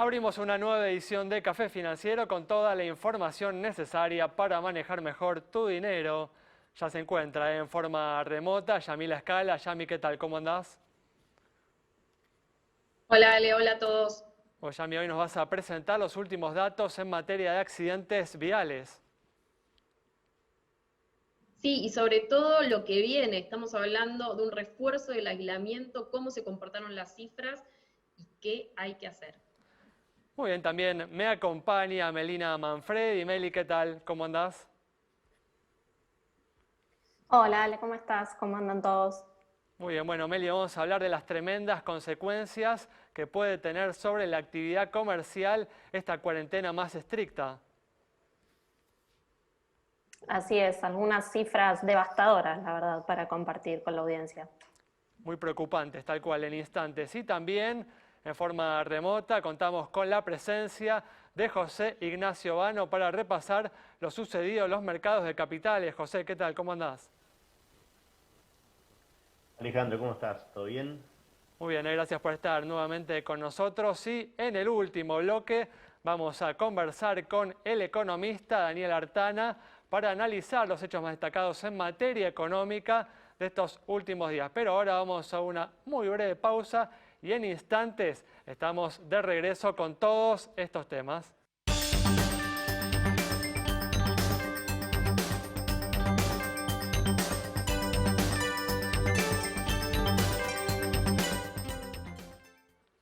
Abrimos una nueva edición de Café Financiero con toda la información necesaria para manejar mejor tu dinero. Ya se encuentra en forma remota Yamila Escala. Yami, ¿qué tal? ¿Cómo andás? Hola Ale, hola a todos. Pues Yami, hoy nos vas a presentar los últimos datos en materia de accidentes viales. Sí, y sobre todo lo que viene, estamos hablando de un refuerzo del aislamiento, cómo se comportaron las cifras y qué hay que hacer. Muy bien, también me acompaña Melina Manfredi. Meli, ¿qué tal? ¿Cómo andás? Hola, Ale, ¿cómo estás? ¿Cómo andan todos? Muy bien, bueno, Meli, vamos a hablar de las tremendas consecuencias que puede tener sobre la actividad comercial esta cuarentena más estricta. Así es, algunas cifras devastadoras, la verdad, para compartir con la audiencia. Muy preocupantes, tal cual, en instantes. Y también, en forma remota, contamos con la presencia de José Ignacio Vano para repasar lo sucedido en los mercados de capitales. José, ¿qué tal? ¿Cómo andás? Alejandro, ¿cómo estás? ¿Todo bien? Muy bien, gracias por estar nuevamente con nosotros. Y en el último bloque vamos a conversar con el economista Daniel Artana para analizar los hechos más destacados en materia económica de estos últimos días. Pero ahora vamos a una muy breve pausa y en instantes estamos de regreso con todos estos temas.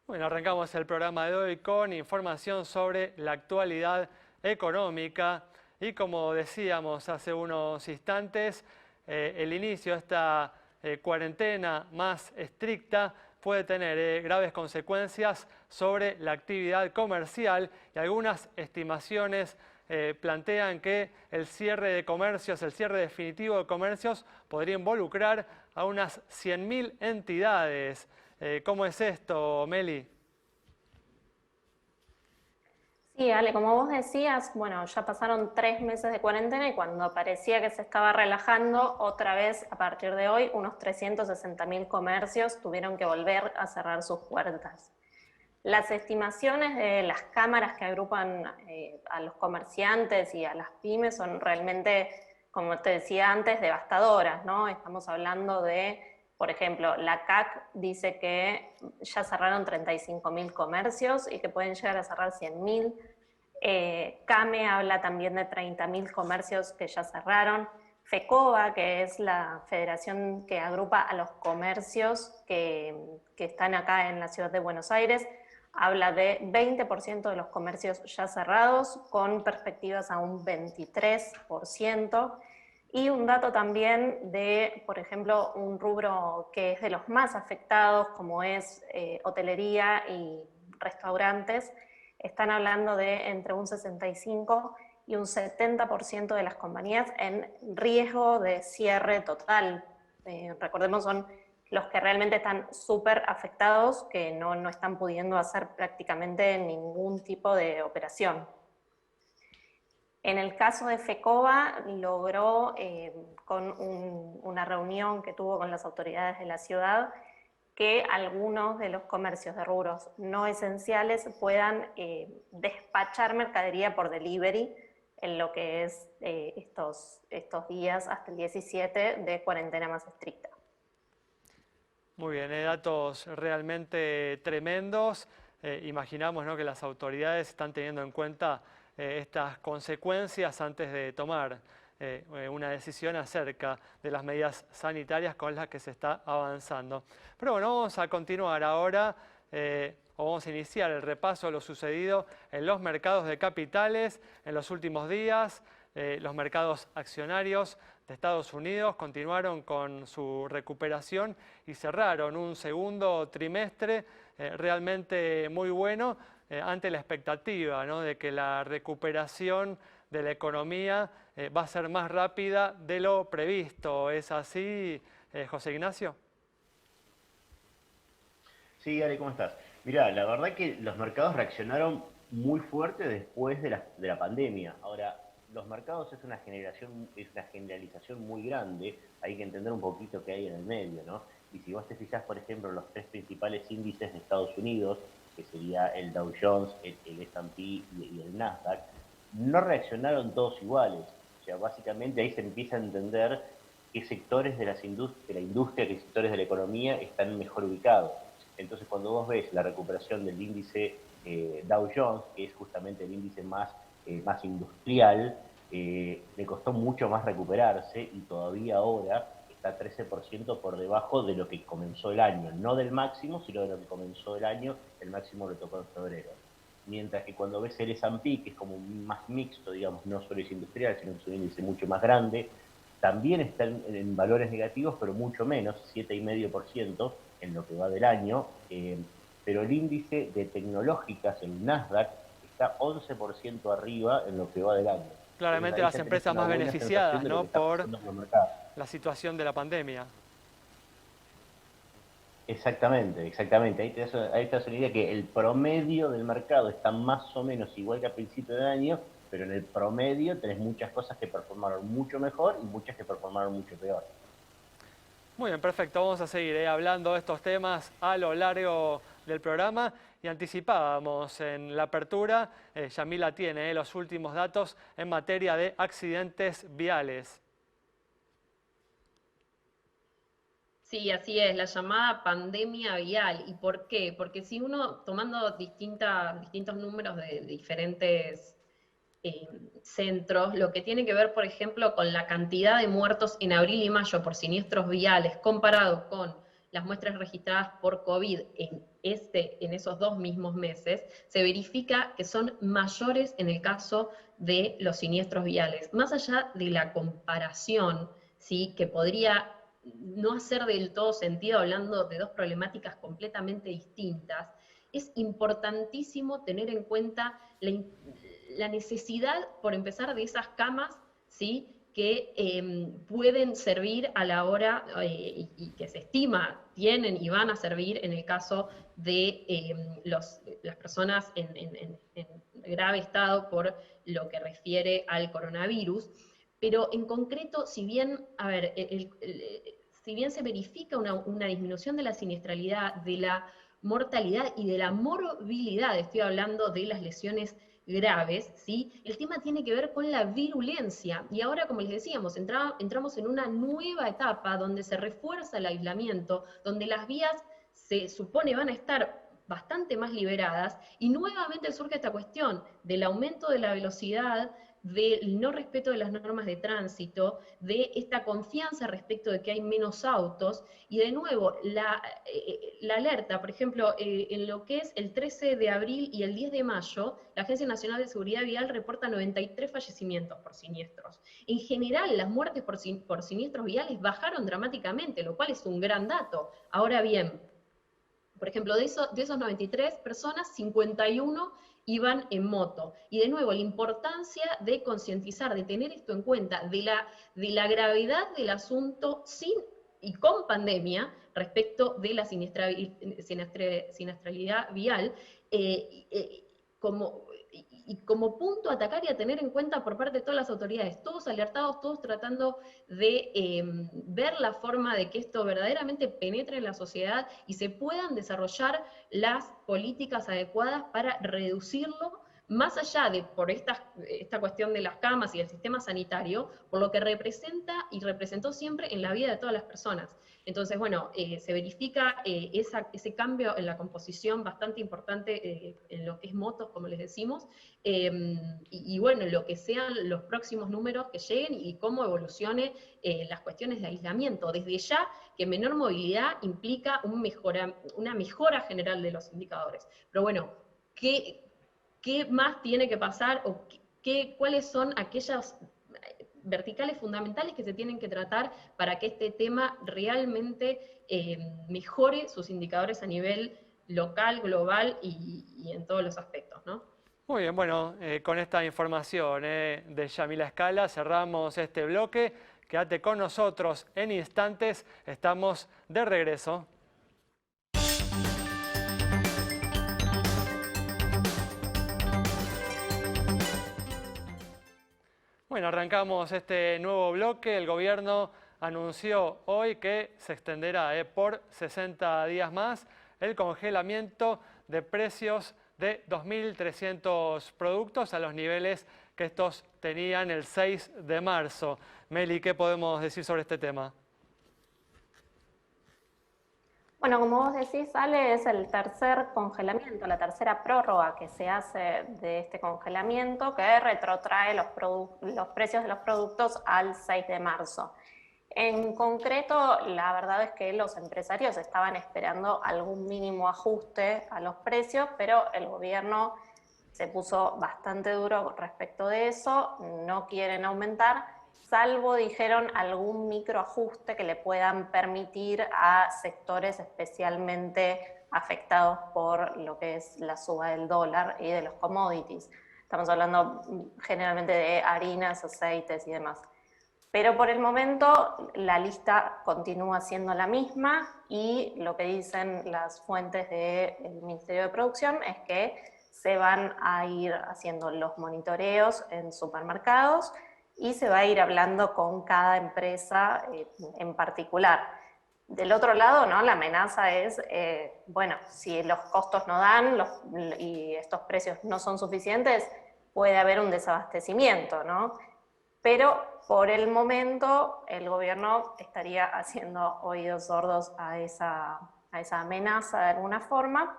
Bueno, arrancamos el programa de hoy con información sobre la actualidad económica y como decíamos hace unos instantes, el inicio de esta cuarentena más estricta puede tener graves consecuencias sobre la actividad comercial y algunas estimaciones plantean que el cierre de comercios, el cierre definitivo de comercios podría involucrar a unas 100.000 entidades. ¿Cómo es esto, Meli? Sí, Ale, como vos decías, bueno, ya pasaron 3 meses de cuarentena y cuando parecía que se estaba relajando, otra vez a partir de hoy, unos 360.000 comercios tuvieron que volver a cerrar sus puertas. Las estimaciones de las cámaras que agrupan a los comerciantes y a las pymes son realmente, como te decía antes, devastadoras, ¿no? Estamos hablando de, por ejemplo, la CAC dice que ya cerraron 35.000 comercios y que pueden llegar a cerrar 100.000. CAME habla también de 30.000 comercios que ya cerraron. FECOBA, que es la federación que agrupa a los comercios que están acá en la ciudad de Buenos Aires, habla de 20% de los comercios ya cerrados, con perspectivas a un 23%. Y un dato también de, por ejemplo, un rubro que es de los más afectados, como es hotelería y restaurantes, están hablando de entre un 65 y un 70% de las compañías en riesgo de cierre total. Recordemos, son los que realmente están súper afectados, que no están pudiendo hacer prácticamente ningún tipo de operación. En el caso de FECOBA, logró, con una reunión que tuvo con las autoridades de la ciudad, que algunos de los comercios de rubros no esenciales puedan despachar mercadería por delivery en lo que es estos días hasta el 17 de cuarentena más estricta. Muy bien, datos realmente tremendos. Imaginamos, ¿no?, que las autoridades están teniendo en cuenta estas consecuencias antes de tomar una decisión acerca de las medidas sanitarias con las que se está avanzando. Pero bueno, vamos a continuar ahora, o vamos a iniciar el repaso de lo sucedido en los mercados de capitales en los últimos días. Los mercados accionarios de Estados Unidos continuaron con su recuperación y cerraron un segundo trimestre realmente muy bueno ante la expectativa, ¿no?, de que la recuperación de la economía va a ser más rápida de lo previsto. ¿Es así, José Ignacio? Sí, Ale, ¿cómo estás? Mirá, la verdad que los mercados reaccionaron muy fuerte después de la pandemia. Ahora, los mercados es una generalización muy grande, hay que entender un poquito qué hay en el medio, ¿no? Y si vos te fijás, por ejemplo, en los tres principales índices de Estados Unidos, que sería el Dow Jones, el S&P y el Nasdaq, no reaccionaron todos iguales. O sea, básicamente ahí se empieza a entender qué sectores de la industria, qué sectores de la economía están mejor ubicados. Entonces, cuando vos ves la recuperación del índice Dow Jones, que es justamente el índice más industrial, le costó mucho más recuperarse y todavía ahora está 13% por debajo de lo que comenzó el año, no del máximo, sino de lo que comenzó el año. El máximo lo tocó en febrero. Mientras que cuando ves el S&P, que es como más mixto, digamos, no solo es industrial, sino que es un índice mucho más grande, también está en valores negativos, pero mucho menos, 7,5% en lo que va del año, pero el índice de tecnológicas, el Nasdaq, está 11% arriba en lo que va del año. Claramente las empresas más beneficiadas, ¿no?, por la situación de la pandemia. Exactamente, exactamente. Ahí te das una idea que el promedio del mercado está más o menos igual que a principio de año, pero en el promedio tenés muchas cosas que performaron mucho mejor y muchas que performaron mucho peor. Muy bien, perfecto. Vamos a seguir hablando de estos temas a lo largo del programa y anticipábamos en la apertura, Yamila tiene los últimos datos en materia de accidentes viales. Sí, así es, la llamada pandemia vial. ¿Y por qué? Porque si uno, tomando distintos números de diferentes centros, lo que tiene que ver, por ejemplo, con la cantidad de muertos en abril y mayo por siniestros viales comparado con las muestras registradas por COVID en esos 2 mismos meses, se verifica que son mayores en el caso de los siniestros viales. Más allá de la comparación, ¿sí?, que podría no hacer del todo sentido hablando de dos problemáticas completamente distintas, es importantísimo tener en cuenta la necesidad, por empezar, de esas camas, ¿sí?, que pueden servir a la hora, y que se estima tienen y van a servir en el caso de las personas en grave estado por lo que refiere al coronavirus. Pero en concreto, si bien, a ver, si bien se verifica una disminución de la siniestralidad, de la mortalidad y de la morbilidad, estoy hablando de las lesiones graves, ¿sí?, el tema tiene que ver con la virulencia. Y ahora, como les decíamos, entramos en una nueva etapa donde se refuerza el aislamiento, donde las vías se supone van a estar bastante más liberadas, y nuevamente surge esta cuestión del aumento de la velocidad, del no respeto de las normas de tránsito, de esta confianza respecto de que hay menos autos, y de nuevo, la alerta, por ejemplo, en lo que es el 13 de abril y el 10 de mayo, la Agencia Nacional de Seguridad Vial reporta 93 fallecimientos por siniestros. En general, las muertes por siniestros viales bajaron dramáticamente, lo cual es un gran dato. Ahora bien, por ejemplo, de esos 93 personas, 51 iban en moto. Y de nuevo, la importancia de concientizar, de tener esto en cuenta, de la gravedad del asunto sin y con pandemia respecto de la siniestralidad vial, como punto a atacar y a tener en cuenta por parte de todas las autoridades, todos alertados, todos tratando de ver la forma de que esto verdaderamente penetre en la sociedad y se puedan desarrollar las políticas adecuadas para reducirlo, más allá de por esta cuestión de las camas y el sistema sanitario, por lo que representa y representó siempre en la vida de todas las personas. Entonces, bueno, se verifica ese cambio en la composición bastante importante en lo que es motos, como les decimos, y bueno, lo que sean los próximos números que lleguen y cómo evolucione las cuestiones de aislamiento. Desde ya que menor movilidad implica una mejora general de los indicadores. Pero bueno, ¿qué más tiene que pasar o cuáles son aquellas verticales fundamentales que se tienen que tratar para que este tema realmente mejore sus indicadores a nivel local, global y en todos los aspectos, ¿no? Muy bien, bueno, con esta información de Yamila Escala cerramos este bloque. Quédate con nosotros en instantes, estamos de regreso. Bueno, arrancamos este nuevo bloque. El gobierno anunció hoy que se extenderá por 60 días más el congelamiento de precios de 2.300 productos a los niveles que estos tenían el 6 de marzo. Meli, ¿qué podemos decir sobre este tema? Bueno, como vos decís, Ale, es el tercer congelamiento, la tercera prórroga que se hace de este congelamiento que retrotrae los precios de los productos al 6 de marzo. En concreto, la verdad es que los empresarios estaban esperando algún mínimo ajuste a los precios, pero el gobierno se puso bastante duro respecto de eso, no quieren aumentar, salvo, dijeron, algún microajuste que le puedan permitir a sectores especialmente afectados por lo que es la suba del dólar y de los commodities. Estamos hablando generalmente de harinas, aceites y demás. Pero por el momento la lista continúa siendo la misma y lo que dicen las fuentes del Ministerio de Producción es que se van a ir haciendo los monitoreos en supermercados y se va a ir hablando con cada empresa en particular. Del otro lado, ¿no? La amenaza es, bueno, si los costos no dan y estos precios no son suficientes, puede haber un desabastecimiento, ¿no? Pero por el momento el gobierno estaría haciendo oídos sordos a esa amenaza de alguna forma,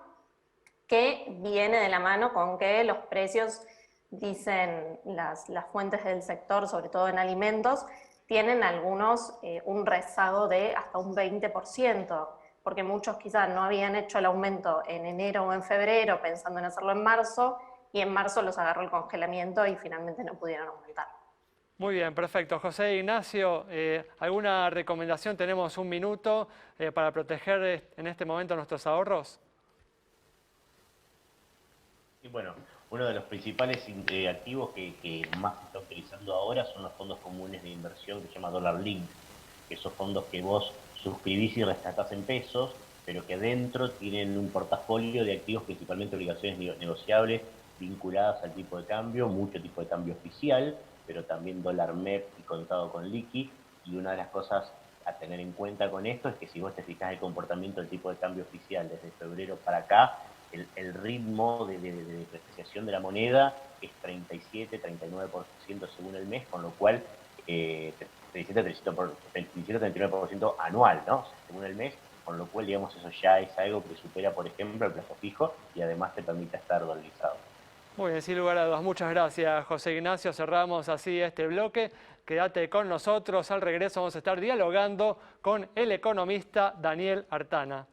que viene de la mano con que los precios, dicen las fuentes del sector, sobre todo en alimentos, tienen algunos un rezago de hasta un 20%, porque muchos quizás no habían hecho el aumento en enero o en febrero pensando en hacerlo en marzo, y en marzo los agarró el congelamiento y finalmente no pudieron aumentar. Muy bien, perfecto. José Ignacio, ¿alguna recomendación? Tenemos un minuto para proteger en este momento nuestros ahorros. Y bueno, uno de los principales activos que más se está utilizando ahora son los fondos comunes de inversión que se llama Dollar Link. Esos fondos que vos suscribís y rescatás en pesos, pero que dentro tienen un portafolio de activos, principalmente obligaciones negociables vinculadas al tipo de cambio, mucho tipo de cambio oficial, pero también dólar MEP y contado con liqui. Y una de las cosas a tener en cuenta con esto es que si vos te fijás el comportamiento del tipo de cambio oficial desde febrero para acá, el ritmo de depreciación de la moneda es 37-39% según el mes, con lo cual 37-39% anual, ¿no? Según el mes, con lo cual, digamos, eso ya es algo que supera, por ejemplo, el plazo fijo y además te permite estar dolarizado. Muy bien, sin lugar a dudas. Muchas gracias, José Ignacio. Cerramos así este bloque. Quédate con nosotros. Al regreso vamos a estar dialogando con el economista Daniel Artana.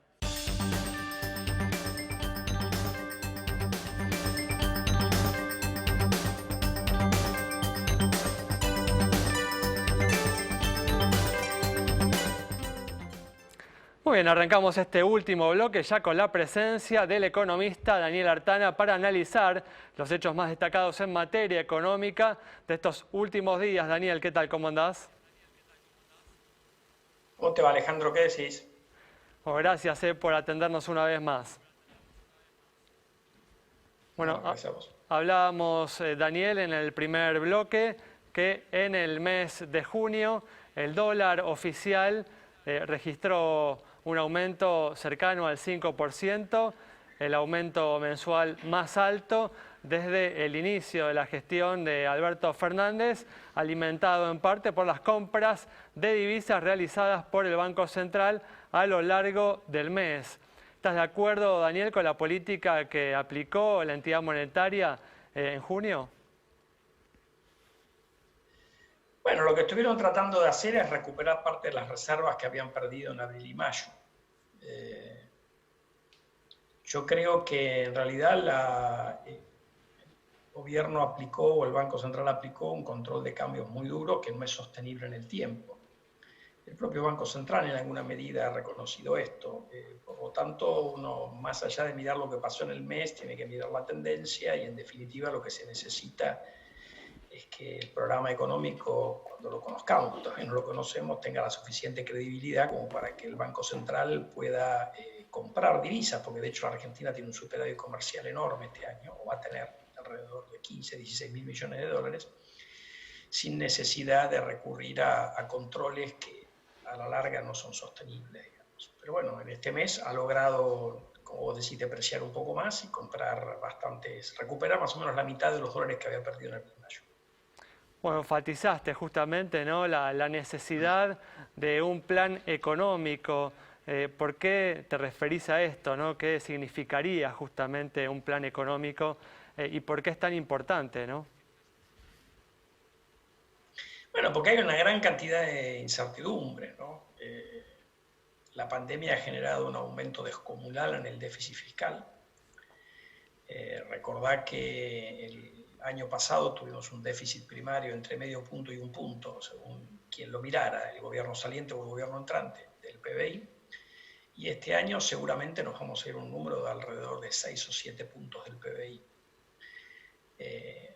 Muy bien, arrancamos este último bloque ya con la presencia del economista Daniel Artana para analizar los hechos más destacados en materia económica de estos últimos días. Daniel, ¿qué tal? ¿Cómo andás? ¿Cómo te va, Alejandro? ¿Qué decís? Bueno, gracias por atendernos una vez más. Bueno, hablábamos, Daniel, en el primer bloque que en el mes de junio el dólar oficial registró un aumento cercano al 5%, el aumento mensual más alto desde el inicio de la gestión de Alberto Fernández, alimentado en parte por las compras de divisas realizadas por el Banco Central a lo largo del mes. ¿Estás de acuerdo, Daniel, con la política que aplicó la entidad monetaria en junio? Bueno, lo que estuvieron tratando de hacer es recuperar parte de las reservas que habían perdido en abril y mayo. Yo creo que en realidad el gobierno aplicó, o el Banco Central aplicó, un control de cambios muy duro que no es sostenible en el tiempo. El propio Banco Central en alguna medida ha reconocido esto. Por lo tanto, uno, más allá de mirar lo que pasó en el mes, tiene que mirar la tendencia y en definitiva lo que se necesita es que el programa económico, cuando lo conozcamos, todavía no lo conocemos, tenga la suficiente credibilidad como para que el Banco Central pueda comprar divisas, porque de hecho la Argentina tiene un superávit comercial enorme este año, o va a tener alrededor de 15, 16 mil millones de dólares, sin necesidad de recurrir a controles que a la larga no son sostenibles, digamos. Pero bueno, en este mes ha logrado como vos decís, depreciar un poco más y comprar bastantes, recuperar más o menos la mitad de los dólares que había perdido en el mes de mayo. Bueno, enfatizaste justamente, ¿no?, la necesidad de un plan económico. ¿Por qué te referís a esto, ¿no? ¿Qué significaría justamente un plan económico y por qué es tan importante, ¿no? Bueno, porque hay una gran cantidad de incertidumbre, ¿no? La pandemia ha generado un aumento descomunal en el déficit fiscal. Recordá que el año pasado tuvimos un déficit primario entre medio punto y un punto, según quien lo mirara, el gobierno saliente o el gobierno entrante del PBI. Y este año seguramente nos vamos a ir a un número de alrededor de 6 o 7 puntos del PBI.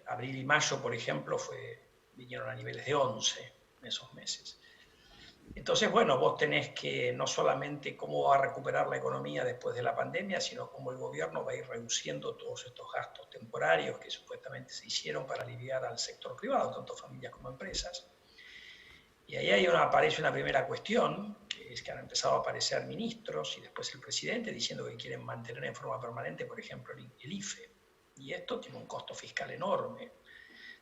Abril y mayo, por ejemplo, vinieron a niveles de 11 en esos meses. Entonces, bueno, vos tenés que no solamente cómo va a recuperar la economía después de la pandemia, sino cómo el gobierno va a ir reduciendo todos estos gastos temporarios que supuestamente se hicieron para aliviar al sector privado, tanto familias como empresas. Y ahí aparece una primera cuestión, que es que han empezado a aparecer ministros y después el presidente diciendo que quieren mantener en forma permanente, por ejemplo, el IFE. Y esto tiene un costo fiscal enorme.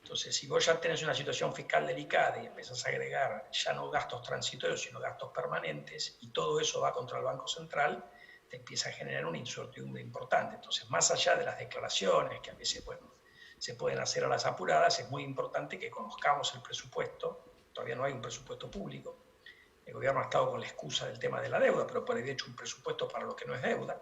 Entonces, si vos ya tenés una situación fiscal delicada y empezás a agregar ya no gastos transitorios, sino gastos permanentes, y todo eso va contra el Banco Central, te empieza a generar una incertidumbre importante. Entonces, más allá de las declaraciones, que a veces, bueno, se pueden hacer a las apuradas, es muy importante que conozcamos el presupuesto. Todavía no hay un presupuesto público. El gobierno ha estado con la excusa del tema de la deuda, pero por ahí de hecho un presupuesto para lo que no es deuda.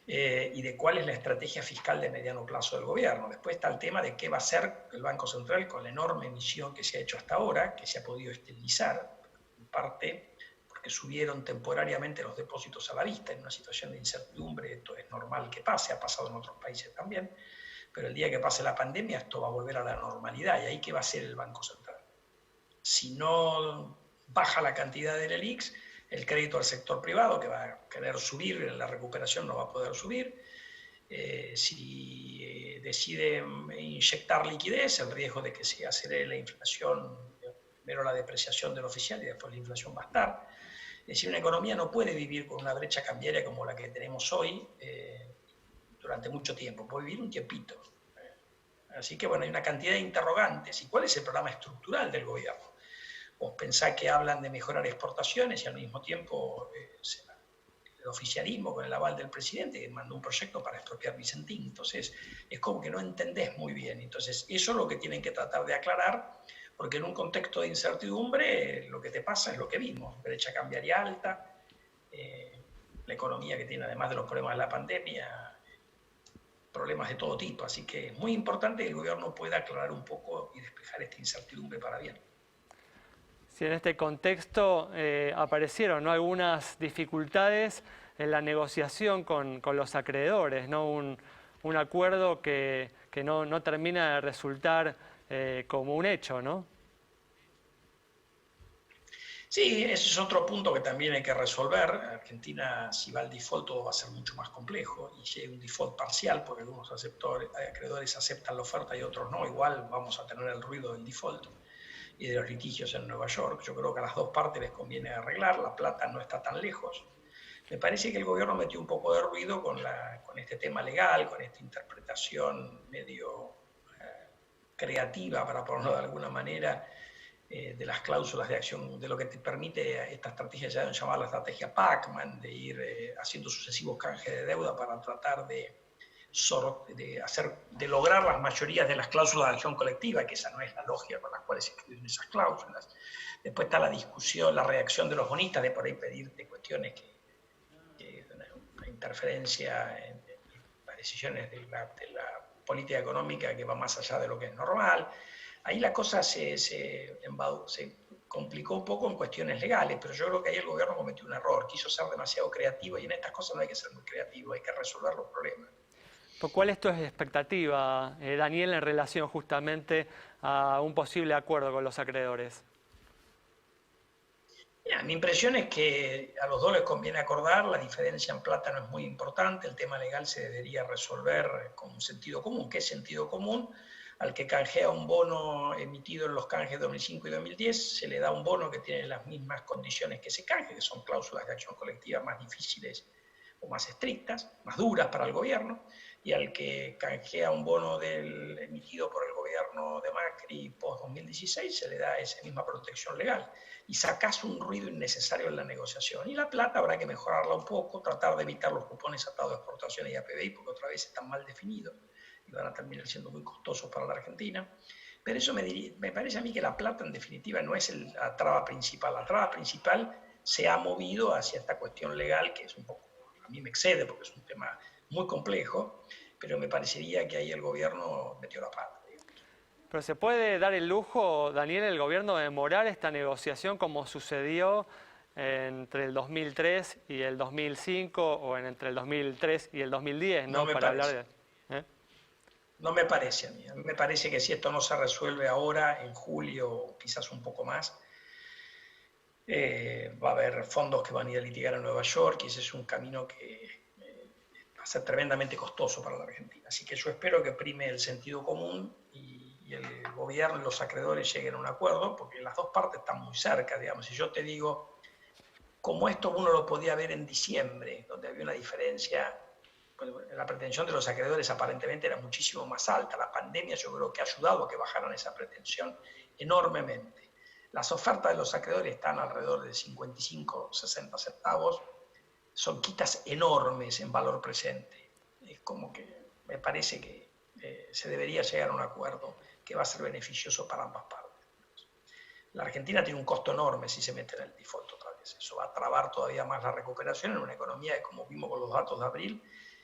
Y de cuál es la estrategia fiscal de mediano plazo del gobierno. Después está el tema de qué va a hacer el Banco Central con la enorme emisión que se ha hecho hasta ahora, que se ha podido esterilizar, en parte porque subieron temporariamente los depósitos a la vista en una situación de incertidumbre. Esto es normal que pase, ha pasado en otros países también, pero el día que pase la pandemia esto va a volver a la normalidad. ¿Y ahí qué va a hacer el Banco Central? Si no baja la cantidad del ELIX, el crédito al sector privado, que va a querer subir, la recuperación no va a poder subir. Si decide inyectar liquidez, el riesgo de que se acelere la inflación, primero la depreciación del oficial y después la inflación va a estar. Es decir, una economía no puede vivir con una brecha cambiaria como la que tenemos hoy durante mucho tiempo, puede vivir un tiempito. Así que bueno, hay una cantidad de interrogantes. ¿Y cuál es el programa estructural del gobierno? Vos pensás que hablan de mejorar exportaciones y al mismo tiempo el oficialismo con el aval del presidente que mandó un proyecto para expropiar Vicentín. Entonces es como que no entendés muy bien. Entonces eso es lo que tienen que tratar de aclarar, porque en un contexto de incertidumbre lo que te pasa es lo que vimos, brecha cambiaria alta, la economía que tiene además de los problemas de la pandemia, problemas de todo tipo. Así que es muy importante que el gobierno pueda aclarar un poco y despejar esta incertidumbre para bien. Sí, en este contexto aparecieron, ¿no?, algunas dificultades en la negociación con los acreedores, ¿no? Un acuerdo que no termina de resultar como un hecho, ¿no? Sí, ese es otro punto que también hay que resolver. Argentina, si va al default, todo va a ser mucho más complejo. Y si hay un default parcial, porque algunos acreedores aceptan la oferta y otros no, igual vamos a tener el ruido del default y de los litigios en Nueva York. Yo creo que a las dos partes les conviene arreglar, la plata no está tan lejos. Me parece que el gobierno metió un poco de ruido con este tema legal, con esta interpretación medio creativa, para ponerlo de alguna manera, de las cláusulas de acción, de lo que te permite esta estrategia llamada la estrategia Pacman, de ir haciendo sucesivos canjes de deuda para tratar de lograr las mayorías de las cláusulas de acción colectiva, que esa no es la lógica con las cuales se escriben esas cláusulas. Después está la discusión, la reacción de los bonistas de por ahí pedirte cuestiones que una interferencia en las decisiones de la política económica que va más allá de lo que es normal. Ahí la cosa se complicó un poco en cuestiones legales, pero yo creo que ahí el gobierno cometió un error, quiso ser demasiado creativo y en estas cosas no hay que ser muy creativo, hay que resolver los problemas. ¿Cuál es tu expectativa, Daniel, en relación justamente a un posible acuerdo con los acreedores? Mira, mi impresión es que a los dos les conviene acordar, la diferencia en plata no es muy importante, el tema legal se debería resolver con sentido común. ¿Qué es sentido común? Al que canjea un bono emitido en los canjes 2005 y 2010, se le da un bono que tiene las mismas condiciones que ese canje, que son cláusulas de acción colectiva más difíciles o más estrictas, más duras para el gobierno, y al que canjea un bono emitido por el gobierno de Macri post-2016 se le da esa misma protección legal. Y sacás un ruido innecesario en la negociación. Y la plata habrá que mejorarla un poco, tratar de evitar los cupones atados a exportaciones y a PBI, porque otra vez están mal definidos y van a terminar siendo muy costosos para la Argentina. Pero eso me parece a mí que la plata en definitiva no es la traba principal. La traba principal se ha movido hacia esta cuestión legal, que es un poco, a mí me excede porque es un tema muy complejo, pero me parecería que ahí el gobierno metió la pata. Pero ¿se puede dar el lujo, Daniel, el gobierno de demorar esta negociación como sucedió entre el 2003 y el 2005 o entre el 2003 y el 2010, ¿no? No me Para parece. hablar de... No me parece a mí. A mí me parece que si esto no se resuelve ahora, en julio, o quizás un poco más, va a haber fondos que van a ir a litigar a Nueva York y ese es un camino que va a ser tremendamente costoso para la Argentina. Así que yo espero que prime el sentido común y el gobierno y los acreedores lleguen a un acuerdo, porque las dos partes están muy cerca, digamos. Si yo te digo, como esto uno lo podía ver en diciembre, donde había una diferencia, pues, la pretensión de los acreedores aparentemente era muchísimo más alta. La pandemia yo creo que ha ayudado a que bajaran esa pretensión enormemente. Las ofertas de los acreedores están alrededor de 55, 60 centavos. Son quitas enormes en valor presente. Es como que me parece que se debería llegar a un acuerdo que va a ser beneficioso para ambas partes. La Argentina tiene un costo enorme si se mete en el default otra vez. Eso va a trabar todavía más la recuperación en una economía que, como vimos con los datos de abril,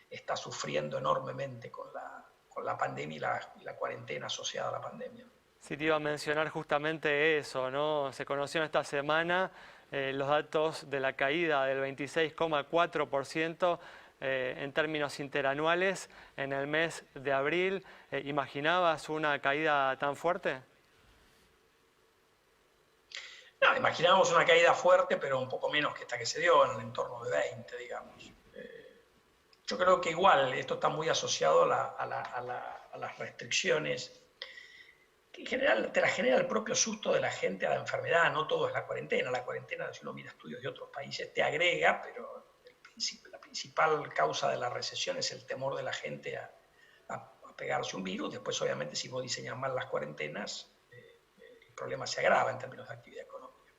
está sufriendo enormemente con la pandemia y la cuarentena asociada a la pandemia. Sí, te iba a mencionar justamente eso, ¿no? Se conocieron esta semana los datos de la caída del 26,4% en términos interanuales en el mes de abril. ¿Imaginabas una caída tan fuerte? No, imaginábamos una caída fuerte, pero un poco menos que esta que se dio, en el entorno de 20, digamos. Yo creo que igual esto está muy asociado a las restricciones, que en general te la genera el propio susto de la gente a la enfermedad. No todo es la cuarentena. La cuarentena, si uno mira estudios de otros países, te agrega, pero la principal causa de la recesión es el temor de la gente a pegarse un virus. Después, obviamente, si vos diseñas mal las cuarentenas, el problema se agrava en términos de actividad económica.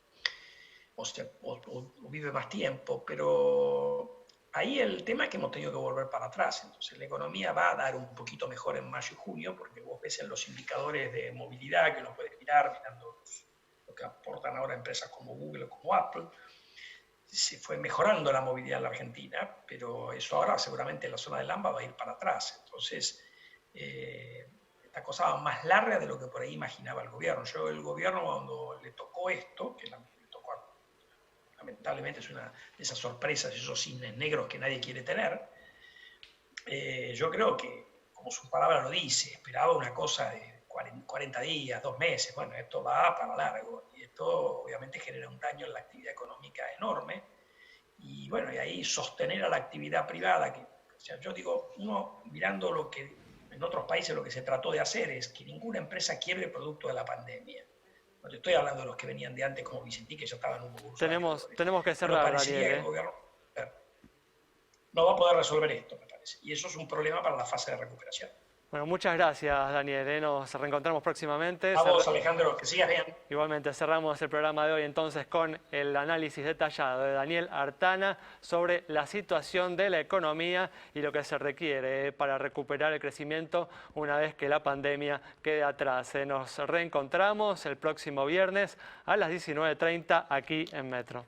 O vive más tiempo, pero ahí el tema es que hemos tenido que volver para atrás. Entonces la economía va a dar un poquito mejor en mayo y junio, porque vos ves en los indicadores de movilidad que uno puede mirar, mirando lo que aportan ahora empresas como Google o como Apple, se fue mejorando la movilidad en la Argentina, pero eso ahora seguramente en la zona del AMBA va a ir para atrás. Entonces, esta cosa va más larga de lo que por ahí imaginaba el gobierno. El gobierno cuando le tocó esto, que lamentablemente es una de esas sorpresas, esos cisnes negros que nadie quiere tener, yo creo que, como su palabra lo dice, esperaba una cosa de 40 días, 2 meses. Bueno, esto va para largo y esto obviamente genera un daño en la actividad económica enorme. Y bueno, y ahí sostener a la actividad privada, o sea, yo digo, uno mirando lo que en otros países lo que se trató de hacer es que ninguna empresa quiebre producto de la pandemia. No te estoy hablando de los que venían de antes como Vicentín, que ya estaban un poco Tenemos que cerrar, pero parecería Daniel, que el gobierno no va a poder resolver esto, me parece. Y eso es un problema para la fase de recuperación. Bueno, muchas gracias, Daniel. Nos reencontramos próximamente. A vos, Alejandro, que sigas bien. Igualmente, cerramos el programa de hoy entonces con el análisis detallado de Daniel Artana sobre la situación de la economía y lo que se requiere para recuperar el crecimiento una vez que la pandemia quede atrás. Nos reencontramos el próximo viernes a las 19:30 aquí en Metro.